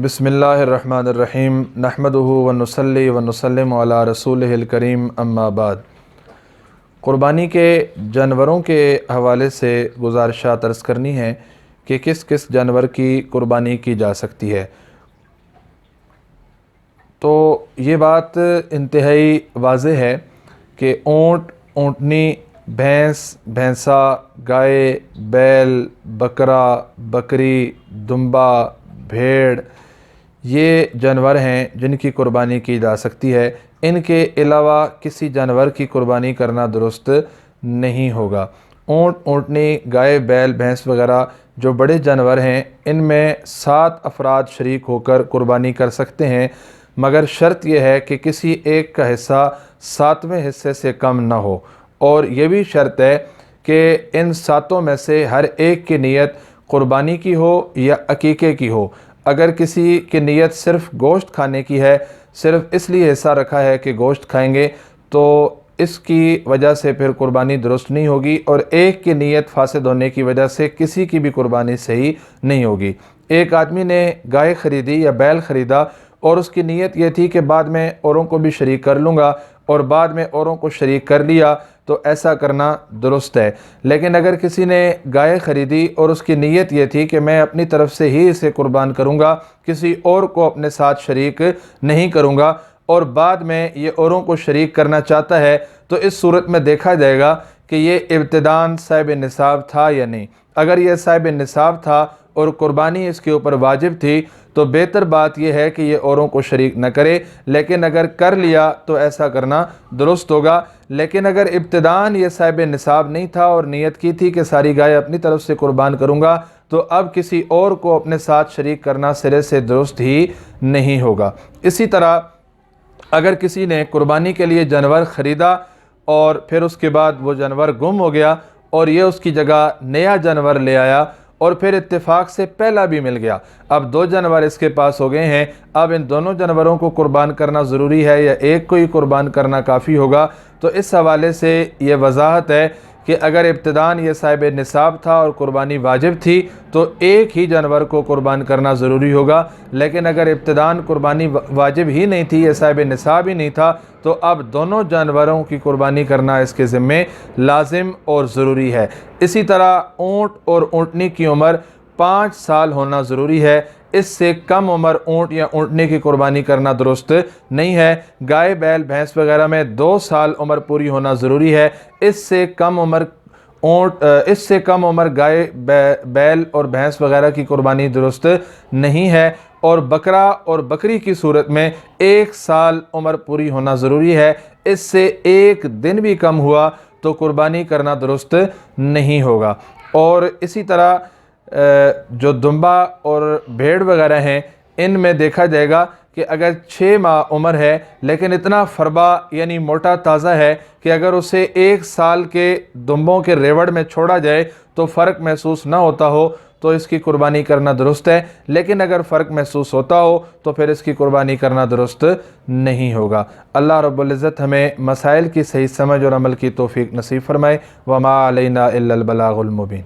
बिस्मिल्लाह अर्रहमान अर्रहीम नहमदुहु व नुसल्ली व नुसल्लिम अला रसूलिहिल करीम अम्मा बाद। क़ुरबानी के जानवरों के हवाले से गुज़ारिशात अर्ज़ करनी है कि किस किस जानवर की क़ुरबानी की जा सकती है। तो ये बात इंतहाई वाज़ेह है कि ऊँट, ऊँटनी, भैंस, भैंसा, गाय, बैल, बकरा, बकरी, दुम्बा, भेड़, ये जानवर हैं जिनकी क़ुरबानी की जा सकती है। इनके अलावा किसी जानवर की क़ुरबानी करना दुरुस्त नहीं होगा। ऊँट, ऊँटनी, गाय, बैल, भैंस वगैरह जो बड़े जानवर हैं, इनमें 7 अफराद शरीक होकर क़ुरबानी कर सकते हैं, मगर शर्त यह है कि किसी एक का हिस्सा 7वें हिस्से से कम ना हो। और ये भी शर्त है कि इन 7 में से हर एक की नीयत क़ुरबानी की हो या अकीक़े की हो। अगर किसी की नीयत सिर्फ़ गोश्त खाने की है, सिर्फ़ इसलिए हिस्सा रखा है कि गोश्त खाएंगे, तो इसकी वजह से फिर क़ुरबानी दुरुस्त नहीं होगी और एक की नीयत फासिद होने की वजह से किसी की भी क़ुरबानी सही नहीं होगी। एक आदमी ने गाय ख़रीदी या बैल ख़रीदा और उसकी नीयत ये थी कि बाद में औरों को भी शरीक कर लूँगा, और बाद में औरों को शरीक कर लिया, तो ऐसा करना दुरुस्त है। लेकिन अगर किसी ने गाय ख़रीदी और उसकी नीयत ये थी कि मैं अपनी तरफ से ही इसे कुर्बान करूँगा, किसी और को अपने साथ शरीक नहीं करूँगा, और बाद में ये औरों को शरीक करना चाहता है, तो इस सूरत में देखा जाएगा कि ये इब्तिदान साहिब निसाब था या नहीं। अगर ये साहिब निसाब था और कुर्बानी इसके ऊपर वाजिब थी, तो बेहतर बात यह है कि ये औरों को शरीक न करे। लेकिन अगर कर लिया तो ऐसा करना दुरुस्त होगा। लेकिन अगर इब्तिदान ये साहिब निसाब नहीं था और नीयत की थी कि सारी गाय अपनी तरफ से कुर्बान करूँगा, तो अब किसी और को अपने साथ शरीक करना सिरे से दुरुस्त ही नहीं होगा। इसी तरह अगर किसी ने कुर्बानी के लिए जानवर ख़रीदा और फिर उसके बाद वो जानवर गुम हो गया और ये उसकी जगह नया जानवर ले आया, और फिर इत्तेफाक से पहला भी मिल गया, अब 2 जानवर इसके पास हो गए हैं, अब इन दोनों जानवरों को कुर्बान करना ज़रूरी है या एक को ही कुर्बान करना काफ़ी होगा। तो इस हवाले से ये वजाहत है कि अगर इब्तिदान ये साहिब निसाब था और कुर्बानी वाजिब थी, तो एक ही जानवर को कुर्बान करना ज़रूरी होगा। लेकिन अगर इब्तिदान कुर्बानी वाजिब ही नहीं थी, ये साहिब निसाब ही नहीं था, तो अब दोनों जानवरों की कुर्बानी करना इसके ज़िम्मे लाजिम और ज़रूरी है। इसी तरह ऊँट और ऊँटनी की उम्र 5 साल होना ज़रूरी है। इससे कम उम्र ऊँट या ऊँटनी की कुर्बानी करना दुरुस्त नहीं है। गाय, बैल, भैंस वगैरह में 2 साल उम्र पूरी होना ज़रूरी है। इससे कम उम्र गाय, बैल और भैंस वगैरह की कुर्बानी दुरुस्त नहीं है। और बकरा और बकरी की सूरत में 1 साल उम्र पूरी होना ज़रूरी है। इससे 1 दिन भी कम हुआ तो कुर्बानी करना दुरुस्त नहीं होगा। और इसी तरह जो दुम्बा और भेड़ वगैरह हैं, इनमें देखा जाएगा कि अगर 6 माह उम्र है लेकिन इतना फरबा यानी मोटा ताज़ा है कि अगर उसे 1 साल के दुम्बों के रेवड़ में छोड़ा जाए तो फ़र्क महसूस ना होता हो, तो इसकी कुर्बानी करना दुरुस्त है। लेकिन अगर फ़र्क महसूस होता हो तो फिर इसकी कुर्बानी करना दुरुस्त नहीं होगा। अल्लाह रब्बुल इज़्ज़त हमें मसाइल की सही समझ और अमल की तौफ़ीक नसीब फ़रमाए। वमा अलैना इल्लल बलागुल मुबीन।